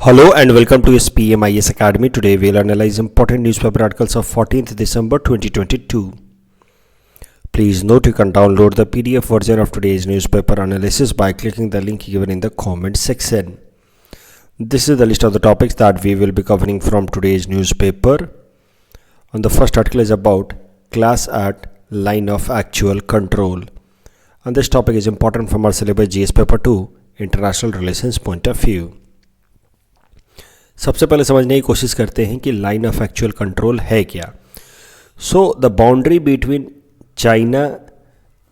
Hello and welcome to SPMIS Academy. Today we'll analyze important newspaper articles of 14th December 2022. Please note you can download the PDF version of today's newspaper analysis by clicking the link given in the comment section. This is the list of the topics that we will be covering from today's newspaper. And the first article is about class at line of actual control. And this topic is important from our syllabus GS paper 2 international relations point of view. सबसे पहले समझने की कोशिश करते हैं कि line of actual control है क्या. So the boundary between China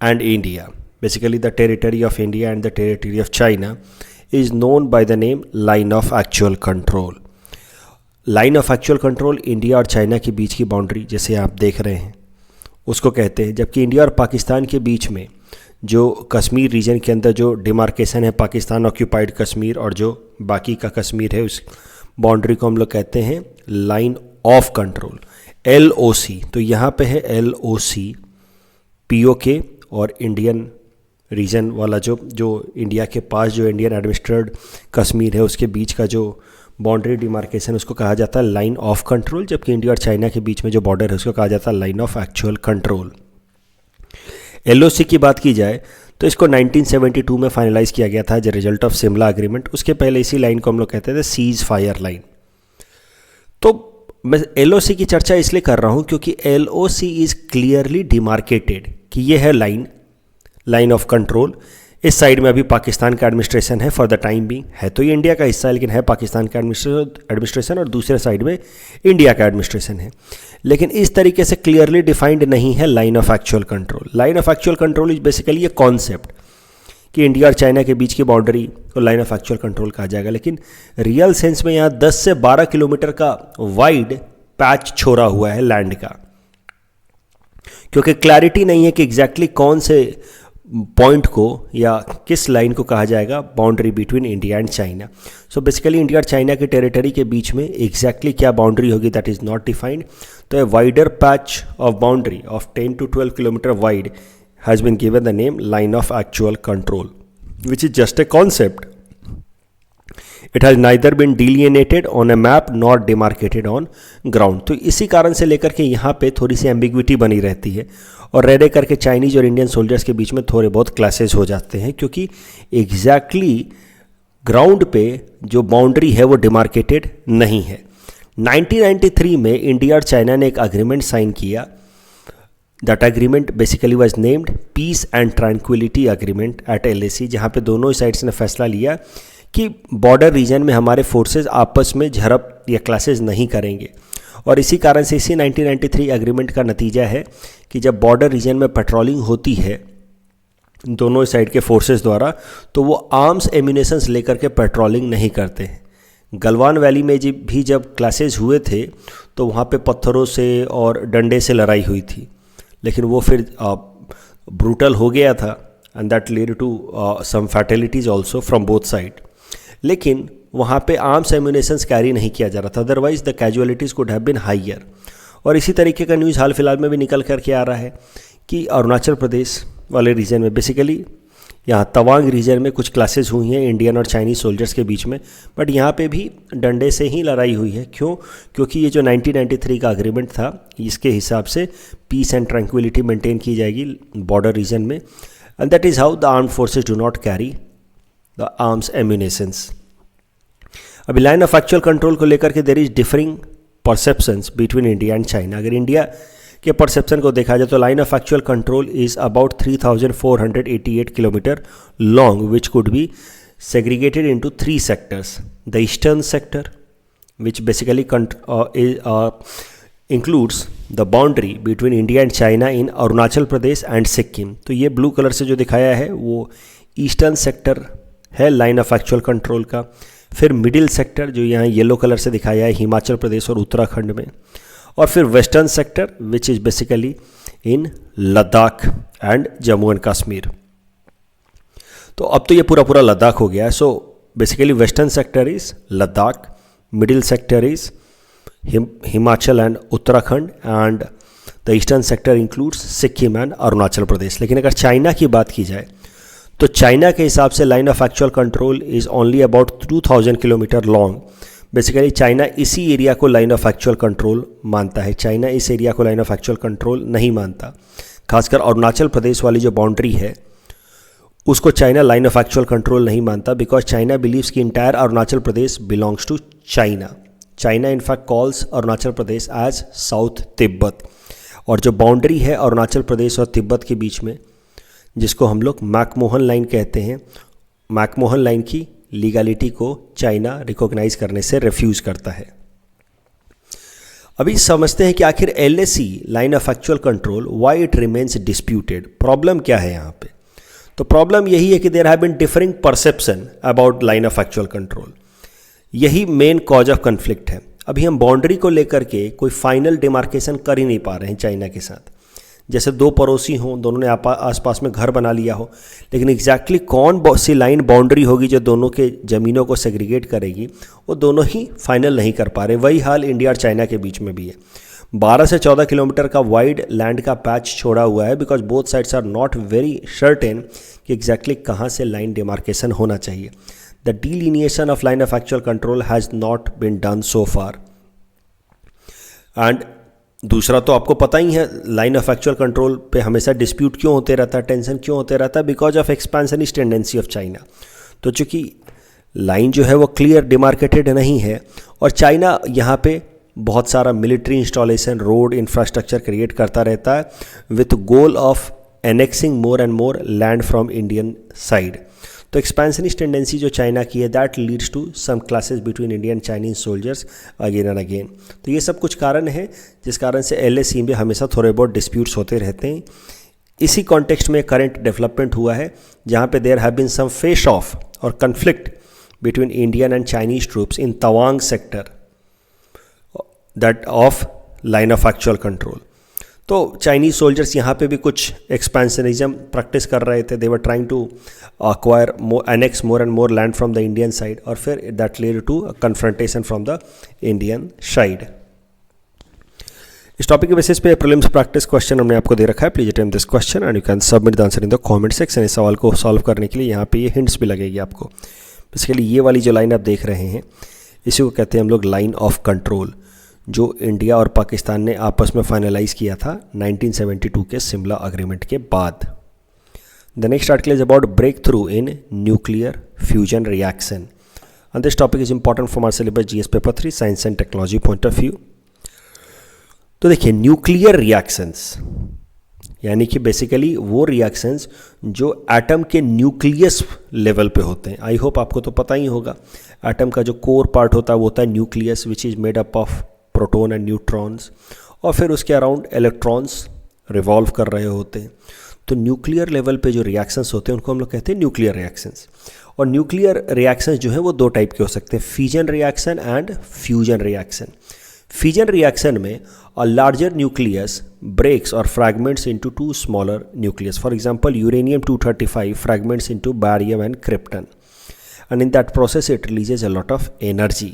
and India, basically the territory of India and the territory of China is known by the name line of actual control. Line of actual control India और China के बीच की boundary जैसे आप देख रहे हैं उसको कहते हैं. जबकि इंडिया और पाकिस्तान के बीच में जो कश्मीर रीजन के अंदर जो डिमार्केशन है, पाकिस्तान ऑक्यूपाइड कश्मीर और जो बाकी का कश्मीर है, उस बाउंड्री को हम लोग कहते हैं लाइन ऑफ कंट्रोल, LOC. तो यहाँ पे है LOC, POK और इंडियन रीजन वाला जो इंडिया के पास जो इंडियन एडमिनिस्ट्रेटेड कश्मीर है उसके बीच का जो बाउंड्री डिमार्केशन उसको कहा जाता है लाइन ऑफ कंट्रोल. जबकि इंडिया और चाइना के बीच में जो बॉर्डर है उसको कहा जाता है line of actual control. LOC की बात की जाए तो इसको 1972 में फाइनलाइज किया गया था as a result of Shimla agreement. उसके पहले इसी लाइन को हम लोग कहते थे सीज फायर लाइन. तो मैं LOC की चर्चा इसलिए कर रहा हूं क्योंकि LOC इज क्लियरली डिमार्केटेड कि ये है लाइन ऑफ कंट्रोल. इस साइड में अभी पाकिस्तान का एडमिनिस्ट्रेशन है फॉर द टाइम बीइंग. है तो ये इंडिया का हिस्सा है लेकिन है पाकिस्तान का एडमिनिस्ट्रेशन और दूसरे साइड में इंडिया का एडमिनिस्ट्रेशन है. लेकिन इस तरीके से क्लियरली डिफाइंड नहीं है line of actual control. Line of actual control is basically ये कॉन्सेप्ट कि इंडिया और चाइना के बीच की बाउंड्री को लाइन ऑफ एक्चुअल कंट्रोल कहा जाएगा. लेकिन रियल सेंस में यहाँ 10 से 12 किलोमीटर का वाइड पैच छोड़ा हुआ है लैंड का, क्योंकि क्लैरिटी नहीं है कि एग्जैक्टली कौन से पॉइंट को या किस लाइन को कहा जाएगा boundary between India and China. So basically India और चाइना के टेरिटरी के बीच में एग्जैक्टली क्या बाउंड्री होगी दैट इज़ नॉट डिफाइंड. तो a wider patch of boundary of 10 to 12 kilometre wide has been given the name line of actual control which is just a concept. It has neither been delineated on a map not demarcated on ground. तो इसी कारण से लेकर के यहाँ पे थोड़ी सी ambiguity बनी रहती है और रह करके चाइनीज और इंडियन सोल्जर्स के बीच में थोड़े बहुत क्लैशेस हो जाते हैं क्योंकि एग्जैक्टली ग्राउंड पे जो बाउंड्री है वो डिमार्केटेड नहीं है. 1993 में इंडिया और चाइना ने एक अग्रीमेंट साइन किया. That agreement basically was named peace and tranquillity agreement at LAC, जहाँ पे दोनों साइड्स ने फैसला लिया कि बॉर्डर रीजन में हमारे फोर्सेस आपस में झड़प या क्लैशेस नहीं करेंगे. और इसी कारण से इसी 1993 एग्रीमेंट का नतीजा है कि जब बॉर्डर रीजन में पेट्रोलिंग होती है दोनों साइड के फोर्सेस द्वारा तो वो आर्म्स एम्यूनेशंस लेकर के पेट्रोलिंग नहीं करते हैं. गलवान वैली में भी जब क्लैशेस हुए थे तो वहाँ पे पत्थरों से और डंडे से लड़ाई हुई थी, लेकिन वो फिर ब्रूटल हो गया था and that lead to some fatalities also from both side. लेकिन वहाँ पे आर्म्स एम्यूनेशंस कैरी नहीं किया जा रहा था, otherwise the casualties could have been higher. और इसी तरीके का न्यूज़ हाल फिलहाल में भी निकल करके आ रहा है कि अरुणाचल प्रदेश वाले रीजन में बेसिकली यहाँ तवांग रीजन में कुछ क्लैशेस हुई हैं इंडियन और चाइनीज सोल्जर्स के बीच में, बट यहाँ पे भी डंडे से ही लड़ाई हुई है. क्यों? क्योंकि ये जो 1993 का अग्रीमेंट था इसके हिसाब से पीस एंड ट्रैंक्विलिटी मेंटेन की जाएगी बॉर्डर रीजन में and that is how the armed forces do not carry the arms ammunitions. अभी लाइन ऑफ एक्चुअल कंट्रोल को लेकर के there is differing perceptions between India and China. अगर India के perception को देखा जाए तो line of actual control is about 3488 kilometre long which could be segregated into 3 sectors. The eastern sector which basically includes the boundary between India and China in Arunachal Pradesh and Sikkim. तो ये blue colour से जो दिखाया है वो ईस्टर्न सेक्टर है line of actual control का. फिर मिडिल सेक्टर जो यहाँ येलो कलर से दिखाया है हिमाचल प्रदेश और उत्तराखंड में. और फिर western sector which is basically in Ladakh and Jammu and Kashmir. तो अब तो ये पूरा लद्दाख हो गया है. So basically western sector is Ladakh, middle sector is Himachal and Uttarakhand and the eastern sector includes Sikkim and Arunachal Pradesh. लेकिन अगर चाइना की बात की जाए तो चाइना के हिसाब से line of actual control is only about 2000 kilometre long. Basically China इसी एरिया को लाइन ऑफ एक्चुअल कंट्रोल मानता है, चाइना इस एरिया को लाइन ऑफ एक्चुअल कंट्रोल नहीं मानता। खासकर अरुणाचल प्रदेश वाली जो बाउंड्री है उसको China line of actual control नहीं मानता, बिकॉज चाइना बिलीव्स कि entire Arunachal Pradesh belongs to China. China in fact calls Arunachal Pradesh as South Tibet. और जो बाउंड्री है अरुणाचल प्रदेश और तिब्बत के बीच में, जिसको हम लोग मैकमोहन लाइन कहते हैं, मैकमोहन लाइन की लीगलिटी को चाइना रिकॉग्नाइज करने से रिफ्यूज़ करता है। अभी समझते हैं कि आखिर LAC line of actual control why it remains disputed. Problem क्या है यहाँ पे? तो प्रॉब्लम यही है कि there have been differing perception about line of actual control. यही मेन कॉज ऑफ कन्फ्लिक्ट है। अभी हम बाउंड्री को लेकर के कोई फाइनल डिमार्केशन कर ही नहीं पा रहे हैं चाइना के साथ। जैसे दो पड़ोसी हों, दोनों ने आसपास में घर बना लिया हो, लेकिन एग्जैक्टली कौन सी लाइन बाउंड्री होगी जो दोनों के ज़मीनों को सेग्रीगेट करेगी, वो दोनों ही फाइनल नहीं कर पा रहे। वही हाल इंडिया और चाइना के बीच में भी है। 12 से 14 किलोमीटर का वाइड लैंड का पैच छोड़ा हुआ है, because both sides are not very certain कि एग्जैक्टली कहाँ से लाइन डिमार्केशन होना चाहिए। The delineation of line of actual control has not been done so far. And दूसरा तो आपको पता ही है, लाइन ऑफ एक्चुअल कंट्रोल पे हमेशा डिस्प्यूट क्यों होते रहता है, टेंशन क्यों होते रहता है? Because of expansionist tendency of China. तो चूँकि लाइन जो है वो क्लियर डिमार्केटेड नहीं है और चाइना यहाँ पे बहुत सारा military installation, road infrastructure create करता रहता है with goal of annexing more and more land from Indian side. तो एक्सपेंशनिस्ट टेंडेंसी जो चाइना की है, that leads to some clashes between Indian Chinese soldiers again and again. तो ये सब कुछ कारण है जिस कारण से LAC में हमेशा थोड़े बहुत डिस्प्यूट्स होते रहते हैं। इसी कॉन्टेक्स्ट में करंट डेवलपमेंट हुआ है जहाँ पे there have been some face off और conflict between Indian and Chinese troops in Tawang sector that of line of actual control. तो चाइनीज सोल्जर्स यहाँ पे भी कुछ एक्सपेंशनिज्म प्रैक्टिस कर रहे थे। They were trying to acquire annex more and more land from the Indian side, और फिर that led to a confrontation from the Indian side। इस टॉपिक के बेसिस पे प्रीलिम्स प्रैक्टिस क्वेश्चन हमने आपको दे रखा है। Please attempt this question and you can submit the answer in the comment section. इस सवाल को सॉल्व करने के लिए यहाँ पे ये हिंट्स भी लगेगी आपको। बेसिकली ये वाली जो लाइन आप देख रहे हैं, इसी को कहते हैं हम लोग लाइन ऑफ कंट्रोल, जो इंडिया और पाकिस्तान ने आपस में फाइनलाइज किया था 1972 के शिमला अग्रीमेंट के बाद। The next article is about breakthrough in nuclear fusion reaction, and this topic is important from our syllabus GS paper 3 science and technology point of view। तो देखिए, न्यूक्लियर रिएक्शंस यानी कि बेसिकली वो रिएक्शंस जो atom के nucleus level पे होते हैं। आई होप आपको तो पता ही होगा, एटम का जो कोर पार्ट होता है वो होता है nucleus, which is made up of proton and neutrons, और फिर उसके अराउंड इलेक्ट्रॉन्स रिवॉल्व कर रहे होते हैं। तो न्यूक्लियर लेवल पे जो रिएक्शंस होते हैं उनको हम लोग कहते हैं न्यूक्लियर रिएक्शंस। और न्यूक्लियर रिएक्शंस जो है वो दो टाइप के हो सकते हैं, fission reaction and fusion reaction. Fission reaction में अ लार्जर न्यूक्लियस ब्रेक्स और fragments into two smaller nucleus. For example uranium 235 fragments into barium and krypton, and in that process it releases a lot of energy.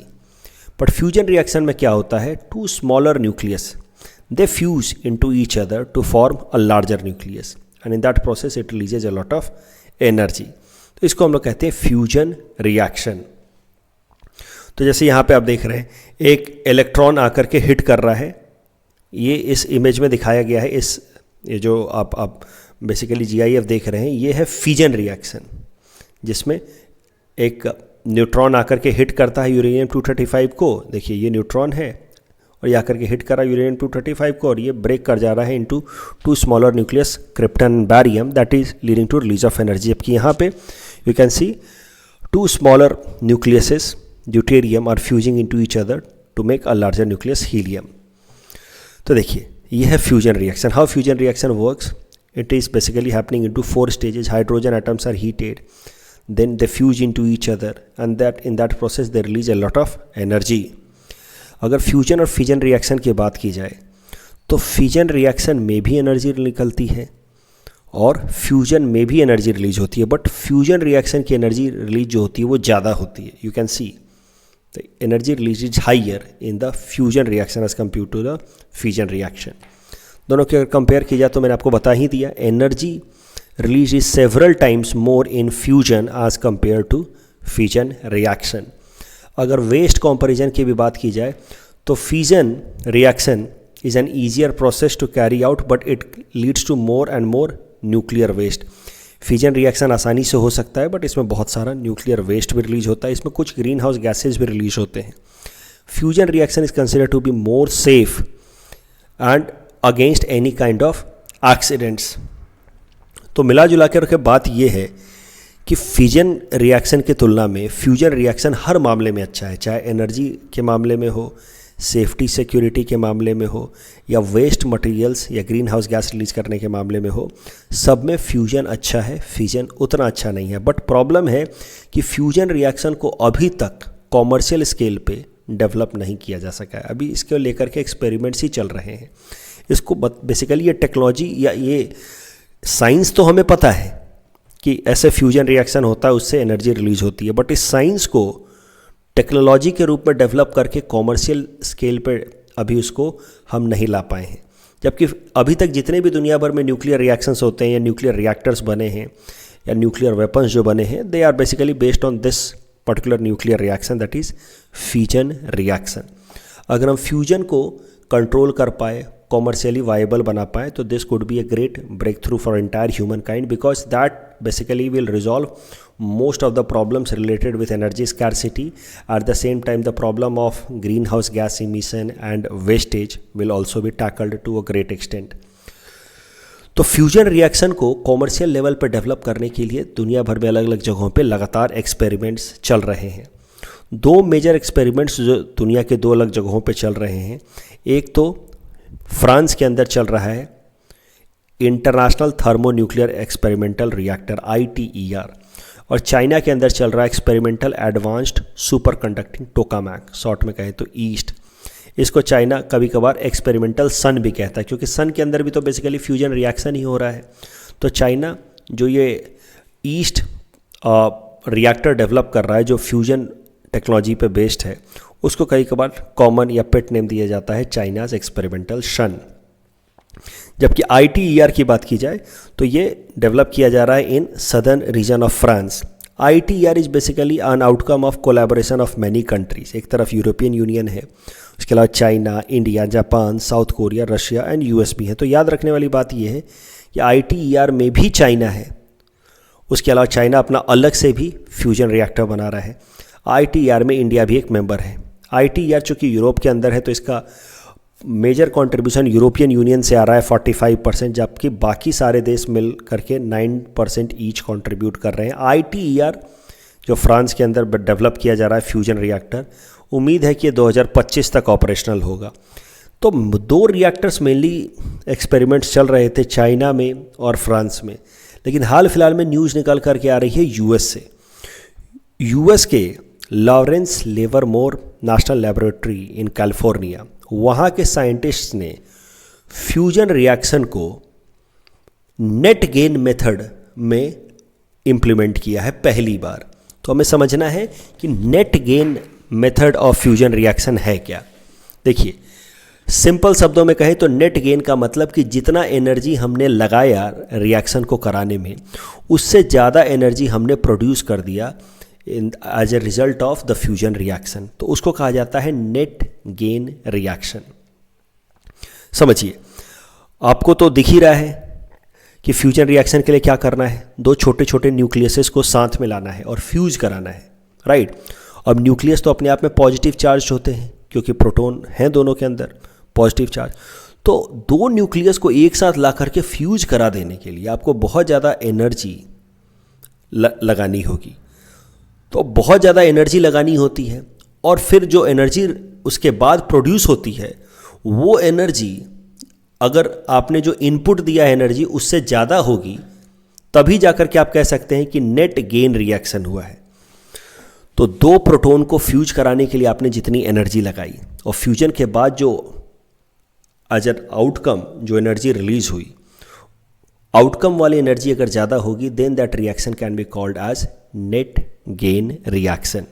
But fusion reaction में क्या होता है, two smaller nucleus they fuse into each other to form a larger nucleus, and in that process it releases a lot of energy। तो इसको हम लोग कहते हैं फ्यूजन रिएक्शन। तो जैसे यहाँ पे आप देख रहे हैं, एक इलेक्ट्रॉन आकर के हिट कर रहा है, ये इस इमेज में दिखाया गया है। ये जो आप बेसिकली GIF देख रहे हैं, ये है फिजन रिएक्शन, जिसमें एक न्यूट्रॉन आकर के हिट करता है यूरेनियम 235 को। देखिए, ये न्यूट्रॉन है और ये आकर के हिट कर रहा है यूरेनियम 235 को, और ये ब्रेक कर जा रहा है into two smaller nucleus krypton and barium, that is leading to release of energy. जबकि यहाँ पे you can see two smaller nucleuses deuterium are fusing into each other to make a larger nucleus helium. तो देखिए, ये है fusion reaction. How fusion reaction works, it is basically happening into 4 stages। Hydrogen atoms are heated, then they fuse into each other, and that in that process they release a lot of energy। अगर fusion और fission reaction की बात की जाए तो fission reaction में भी energy निकलती है और फ्यूजन में भी एनर्जी रिलीज होती है, बट फ्यूजन रिएक्शन की एनर्जी रिलीज जो होती है वो ज़्यादा होती है। You can see the energy release is higher in the fusion reaction as compare to the fission reaction. दोनों के अगर कंपेयर किया जाए तो मैंने आपको बता ही दिया, energy release is several times more in fusion as compared to fission reaction. अगर वेस्ट कंपैरिजन की भी बात की जाए तो fission reaction is an easier process to carry out but it leads to more and more nuclear waste. Fission reaction आसानी से हो सकता है बट इसमें बहुत सारा न्यूक्लियर वेस्ट भी रिलीज होता है, इसमें कुछ ग्रीन हाउस गैसेज भी रिलीज होते हैं. Fusion reaction is consider to be more safe and against any kind of accidents. तो मिला जुला कर बात यह है कि फिजन रिएक्शन की तुलना में फ्यूजन रिएक्शन हर मामले में अच्छा है, चाहे एनर्जी के मामले में हो, सेफ्टी सिक्योरिटी के मामले में हो, या वेस्ट मटेरियल्स या ग्रीन हाउस गैस रिलीज करने के मामले में हो. सब में फ्यूजन अच्छा है, फिजन उतना अच्छा नहीं है. बट प्रॉब्लम है कि फ्यूजन रिएक्शन को अभी तक कॉमर्शियल स्केल पे डेवलप नहीं किया जा सका है. अभी इसको लेकर के एक्सपेरिमेंट्स ही चल रहे हैं. इसको बेसिकली ये टेक्नोलॉजी या ये साइंस तो हमें पता है कि ऐसे फ्यूजन रिएक्शन होता है, उससे एनर्जी रिलीज होती है, बट इस साइंस को टेक्नोलॉजी के रूप में डेवलप करके कॉमर्शियल स्केल पे अभी उसको हम नहीं ला पाए हैं. जबकि अभी तक जितने भी दुनिया भर में न्यूक्लियर रिएक्शंस होते हैं या न्यूक्लियर रिएक्टर्स बने हैं या न्यूक्लियर वेपन्स जो बने हैं, they are basically based on this particular nuclear reaction, that is fusion reaction. अगर हम फ्यूजन को कंट्रोल कर पाए, कॉमर्शियली वायबल बना पाए, तो this could be a great breakthrough for entire humankind, because that basically will resolve most of the problems related with energy scarcity. At the same time, the problem of greenhouse gas emission and wastage will also be tackled to a great extent. तो fusion reaction को commercial level पर develop करने के लिए दुनिया भर में अलग अलग जगहों पे लगातार एक्सपेरिमेंट्स चल रहे हैं. दो मेजर एक्सपेरिमेंट्स जो दुनिया के दो अलग जगहों पे चल रहे हैं, एक तो फ्रांस के अंदर चल रहा है international thermo nuclear experimental reactor ITER, और चाइना के अंदर चल रहा है experimental advanced super conducting tokamak, short में कहें तो ईस्ट. इसको चाइना कभी कभार एक्सपेरिमेंटल सन भी कहता है, क्योंकि सन के अंदर भी तो बेसिकली फ्यूजन रिएक्शन ही हो रहा है. तो चाइना जो ये ईस्ट रिएक्टर डेवलप कर रहा है जो फ्यूजन टेक्नोलॉजी पे बेस्ड है, उसको कई कभार कॉमन या पेट नेम दिया जाता है चाइनाज एक्सपेरिमेंटल सन. जबकि ITER की बात की जाए तो ये डेवलप किया जा रहा है in southern reason of France. ITER is basically an outcome of collaboration of many countries. एक तरफ यूरोपियन यूनियन है, उसके अलावा China, India, Japan, south Korea, Russia and US भी है. तो याद रखने वाली बात यह है कि ITER में भी चाइना है, उसके अलावा चाइना अपना अलग से भी फ्यूजन रिएक्टर बना रहा है. ITER में इंडिया भी एक मेंबर है. ITER चूँकि यूरोप के अंदर है तो इसका मेजर कंट्रीब्यूशन यूरोपियन यूनियन से आ रहा है 45%, जबकि बाकी सारे देश मिल करके 9% ईच कंट्रीब्यूट कर रहे हैं. ITER जो फ्रांस के अंदर डेवलप किया जा रहा है फ्यूजन रिएक्टर, उम्मीद है कि 2025 तक ऑपरेशनल होगा. तो दो रिएक्टर्स मेनली एक्सपेरिमेंट्स चल रहे थे चाइना में और फ्रांस में, लेकिन हाल फिलहाल में न्यूज़ निकल करके आ रही है US से. US के Lawrence Livermore national laboratory in California, वहाँ के साइंटिस्ट्स ने फ्यूजन रिएक्शन को नेट गेन मेथड में इम्प्लीमेंट किया है पहली बार. तो हमें समझना है कि net gain method of fusion reaction है क्या. देखिए, सिंपल शब्दों में कहें तो नेट गेन का मतलब कि जितना एनर्जी हमने लगाया रिएक्शन को कराने में, उससे ज़्यादा एनर्जी हमने प्रोड्यूस कर दिया as a result of the fusion reaction, तो उसको कहा जाता है नेट गेन रिएक्शन. समझिए, आपको तो दिख ही रहा है कि फ्यूजन रिएक्शन के लिए क्या करना है. दो छोटे छोटे न्यूक्लियसेस को साथ में लाना है और फ्यूज कराना है, राइट. अब न्यूक्लियस तो अपने आप में पॉजिटिव चार्ज होते हैं क्योंकि प्रोटॉन हैं दोनों के अंदर पॉजिटिव चार्ज. तो दो न्यूक्लियस को एक साथ ला करके फ्यूज करा देने के लिए आपको बहुत ज़्यादा एनर्जी लगानी होगी. तो बहुत ज़्यादा एनर्जी लगानी होती है, और फिर जो एनर्जी उसके बाद प्रोड्यूस होती है, वो एनर्जी अगर आपने जो इनपुट दिया है एनर्जी उससे ज़्यादा होगी, तभी जाकर के आप कह सकते हैं कि नेट गेन रिएक्शन हुआ है. तो दो प्रोटॉन को फ्यूज कराने के लिए आपने जितनी एनर्जी लगाई और फ्यूजन के बाद जो एज एन आउटकम जो एनर्जी रिलीज हुई, आउटकम वाली एनर्जी अगर ज़्यादा होगी, then that reaction can be called as net gain reaction.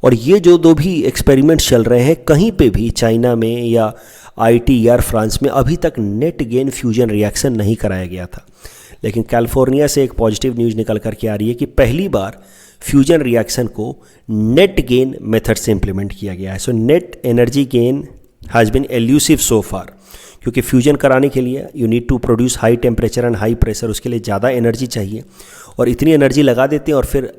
और ये जो दो भी एक्सपेरिमेंट्स चल रहे हैं, कहीं पे भी चाइना में या ITER फ्रांस में अभी तक नेट गेन फ्यूजन रिएक्शन नहीं कराया गया था. लेकिन कैलिफोर्निया से एक पॉजिटिव न्यूज़ निकल कर के आ रही है कि पहली बार फ्यूजन रिएक्शन को नेट गेन मेथड से इंप्लीमेंट किया गया है. So net energy gain has been elusive so far, क्योंकि फ्यूजन कराने के लिए you need to produce high temperature and high pressure, उसके लिए ज़्यादा एनर्जी चाहिए और इतनी एनर्जी लगा देते हैं और फिर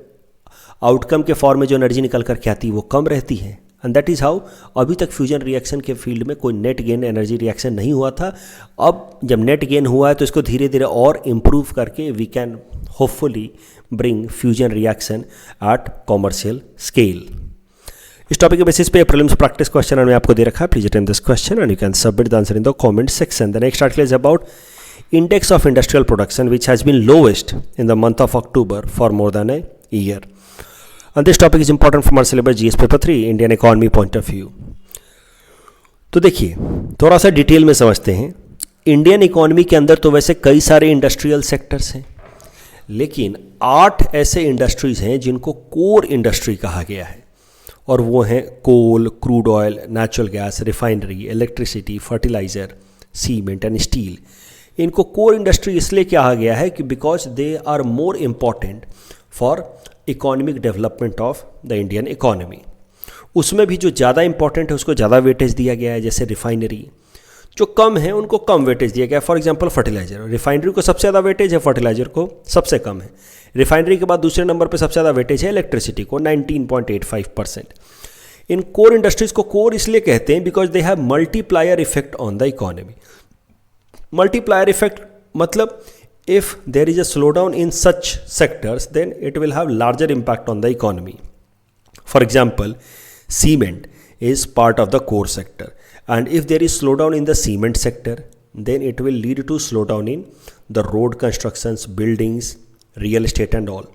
आउटकम के फॉर्म में जो एनर्जी निकल कर के आती है वो कम रहती है. एंड दैट इज़ हाउ अभी तक फ्यूजन रिएक्शन के फील्ड में कोई नेट गेन एनर्जी रिएक्शन नहीं हुआ था. अब जब नेट गेन हुआ है तो इसको धीरे धीरे और इम्प्रूव करके we can hopefully bring fusion reaction at commercial scale. इस टॉपिक के बेसिस पे प्रीलिम्स प्रैक्टिस क्वेश्चन मैंने आपको दे रखा है. Please attend this question and you can submit the answer in the comment section. The next article is about index of industrial production which has been lowest in the month of October for more than a year. And this topic is important from our syllabus GS paper 3 Indian economy point of view. तो देखिए थोड़ा सा detail में समझते हैं. Indian economy के अंदर तो वैसे कई सारे इंडस्ट्रियल सेक्टर्स हैं, लेकिन 8 ऐसे इंडस्ट्रीज हैं जिनको कोर इंडस्ट्री कहा गया है, और वो हैं coal, crude oil, natural gas, refinery, electricity, fertiliser, cement and steel. इनको कोर इंडस्ट्री इसलिए कहा गया है कि because they are more important for economic development of the Indian economy. उसमें भी जो ज़्यादा इंपॉर्टेंट है उसको ज़्यादा वेटेज दिया गया है. जैसे रिफाइनरी, जो कम है उनको कम वेटेज दिया गया है. फॉर एग्जांपल फर्टिलाइजर, रिफाइनरी को सबसे ज़्यादा वेटेज है, फर्टिलाइजर को सबसे कम है. रिफाइनरी के बाद दूसरे नंबर पर सबसे ज़्यादा वेटेज है इलेक्ट्रिसिटी को 19.85%. इन कोर इंडस्ट्रीज़ को कोर इसलिए कहते हैं because they have multiplier effect on the economy. Multiplier effect मतलब if there is a slowdown in such sectors, then it will have larger impact on the economy. For example, cement is part of the core sector, and if there is slowdown in the cement sector, then it will lead to slowdown in the road constructions, buildings, real estate and all.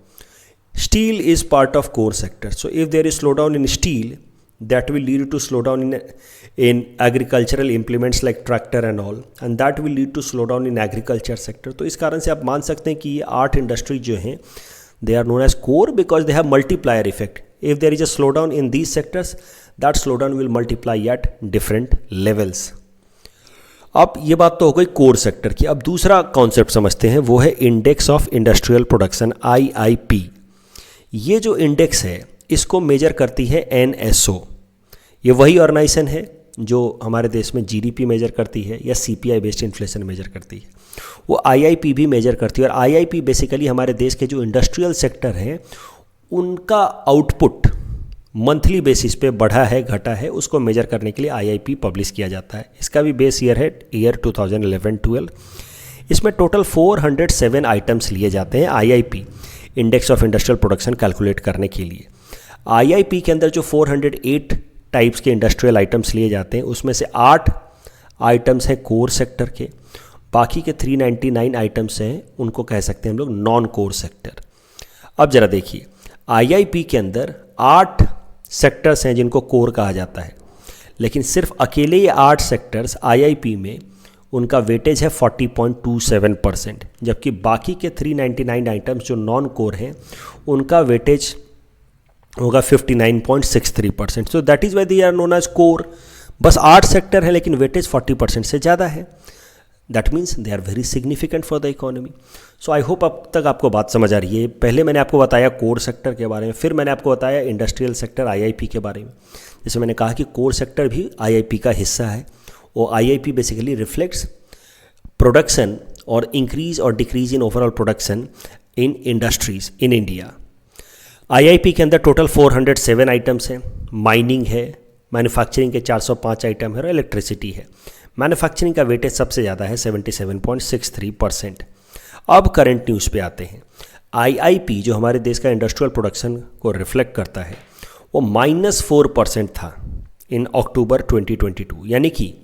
Steel is part of core sector, so if there is slowdown in steel, that will lead to slowdown in agricultural implements like tractor and all, and that will lead to slowdown in agriculture sector. तो इस कारण से आप मान सकते हैं कि ये 8 इंडस्ट्री जो हैं they are known as core because they have multiplier effect. If there is a slowdown in these sectors, that slowdown will multiply at different levels. अब ये बात तो हो गई कोर सेक्टर की. अब दूसरा कॉन्सेप्ट समझते हैं, वो है index of industrial production IIP. ये जो इंडेक्स है इसको मेजर करती है NSO. ये वही ऑर्गेनाइजेशन है जो हमारे देश में GDP मेजर करती है या CPI बेस्ड इन्फ्लेशन मेजर करती है. वो IIP भी मेजर करती है, और IIP बेसिकली हमारे देश के जो इंडस्ट्रियल सेक्टर हैं उनका आउटपुट मंथली बेसिस पे बढ़ा है घटा है उसको मेजर करने के लिए IIP पब्लिश किया जाता है. इसका भी बेस ईयर है ईयर 2011-12. इसमें टोटल 407 आइटम्स लिए जाते हैं IIP index of industrial production calculate करने के लिए. IIP के अंदर जो 408 टाइप्स के इंडस्ट्रियल आइटम्स लिए जाते हैं उसमें से 8 आइटम्स हैं कोर सेक्टर के, बाकी के 399 आइटम्स हैं उनको कह सकते हैं हम लोग नॉन कोर सेक्टर. अब ज़रा देखिए IIP के अंदर 8 सेक्टर्स हैं जिनको कोर कहा जाता है, लेकिन सिर्फ अकेले ये 8 सेक्टर्स IIP में उनका वेटेज है 40.27%, जबकि बाकी के 399 आइटम्स जो नॉन कोर हैं उनका वेटेज होगा 59.63%. So that is why they are known as core. बस 8 सेक्टर है लेकिन वेटेज 40% से ज़्यादा है. That means they are very significant for the economy. So I hope अब तक आपको बात समझ आ रही है. पहले मैंने आपको बताया कोर सेक्टर के बारे में, फिर मैंने आपको बताया इंडस्ट्रियल सेक्टर IIP के बारे में. जैसे मैंने कहा कि कोर सेक्टर भी IIP का हिस्सा है. वो IIP बेसिकली रिफ्लेक्ट्स प्रोडक्शन और इंक्रीज और decrease in overall production in industries in India. IIP के अंदर टोटल 407 आइटम्स हैं. माइनिंग है, मैन्युफैक्चरिंग के 405 आइटम है और इलेक्ट्रिसिटी है. मैन्युफैक्चरिंग का वेटेज सबसे ज़्यादा है 77.63%. अब करंट न्यूज़ पे आते हैं. IIP जो हमारे देश का इंडस्ट्रियल प्रोडक्शन को रिफ्लेक्ट करता है वो -4% था इन अक्टूबर 2022, यानी कि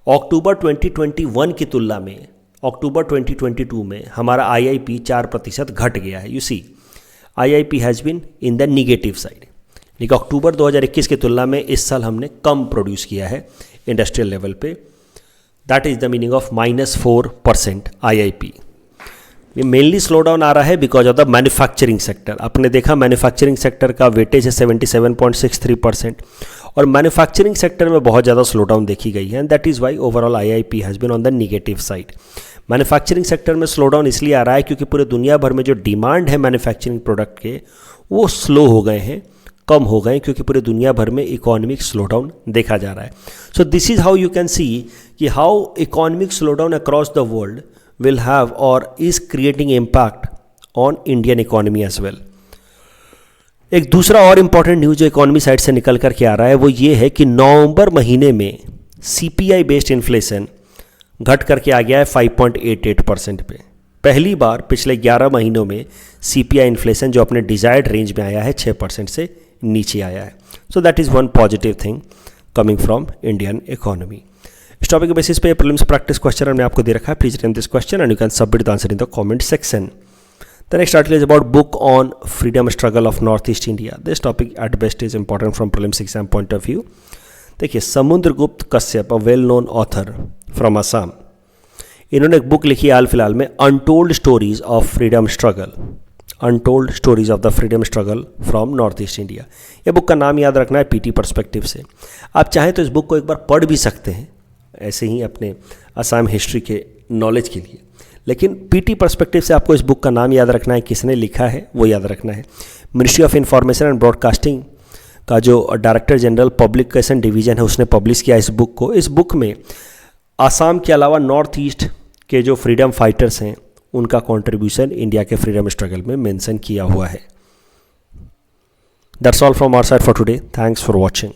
अक्टूबर 2021 की तुलना में अक्टूबर 2022 में हमारा IIP 4% घट गया है. You see IIP has been in the negative side. लेकिन अक्टूबर 2021 की तुलना में इस साल हमने कम प्रोड्यूस किया है इंडस्ट्रियल लेवल पे. That is the meaning of -4% IIP. ये मेनली स्लो डाउन आ रहा है because of the manufacturing sector. आपने देखा मैन्युफैक्चरिंग सेक्टर का वेटेज है 77.63% और मैन्युफैक्चरिंग सेक्टर में बहुत ज़्यादा स्लो डाउन देखी गई है. And that is why overall IIP has been on the negative side. Manufacturing sector में स्लो डाउन इसलिए आ रहा है क्योंकि पूरे दुनिया भर में जो डिमांड है मैन्युफैक्चरिंग प्रोडक्ट के वो स्लो हो गए हैं, कम हो गए, क्योंकि पूरे दुनिया भर में इकोनॉमिक स्लो डाउन देखा जा रहा है. So this is how you can see कि how economic slowdown across the world will have और is creating impact on Indian economy as well. एक दूसरा और इम्पॉर्टेंट न्यूज जो इकोनॉमी साइड से निकल करके आ रहा है वो ये है कि नवंबर महीने में CPI बेस्ड इन्फ्लेशन घट करके आ गया है 5.88% पे. पहली बार पिछले 11 महीनों में CPI इन्फ्लेशन जो अपने डिजायर्ड रेंज में आया है 6% से नीचे आया है. सो that is one positive thing coming from Indian economy. इस टॉपिक के बेसिस पे प्रीलिम्स प्रैक्टिस क्वेश्चन हमने आपको दे रखा है. Please attempt this question and you can submit the answer in the comment section. The next article is about book on freedom struggle of Northeast India. This topic at best is important from prelims exam point of view. देखिए, Samudragupta Kashyap, a well known author from Assam, इन्होंने एक book लिखी हाल फिलहाल में, untold stories of freedom struggle, untold stories of the freedom struggle from north east India. ये book का नाम याद रखना है PT पर्सपेक्टिव से. आप चाहें तो इस बुक को एक बार पढ़ भी सकते हैं ऐसे ही अपने असम हिस्ट्री के नॉलेज के लिए, लेकिन PT पर्सपेक्टिव से आपको इस बुक का नाम याद रखना है, किसने लिखा है वो याद रखना है. Ministry of information and broadcasting का जो डायरेक्टर जनरल पब्लिकेशन डिवीज़न है उसने पब्लिश किया इस बुक को. इस बुक में आसाम के अलावा नॉर्थ ईस्ट के जो फ्रीडम फाइटर्स हैं उनका कंट्रीब्यूशन इंडिया के फ्रीडम स्ट्रगल में मेंशन किया हुआ है. That's all from our side for today. Thanks for watching.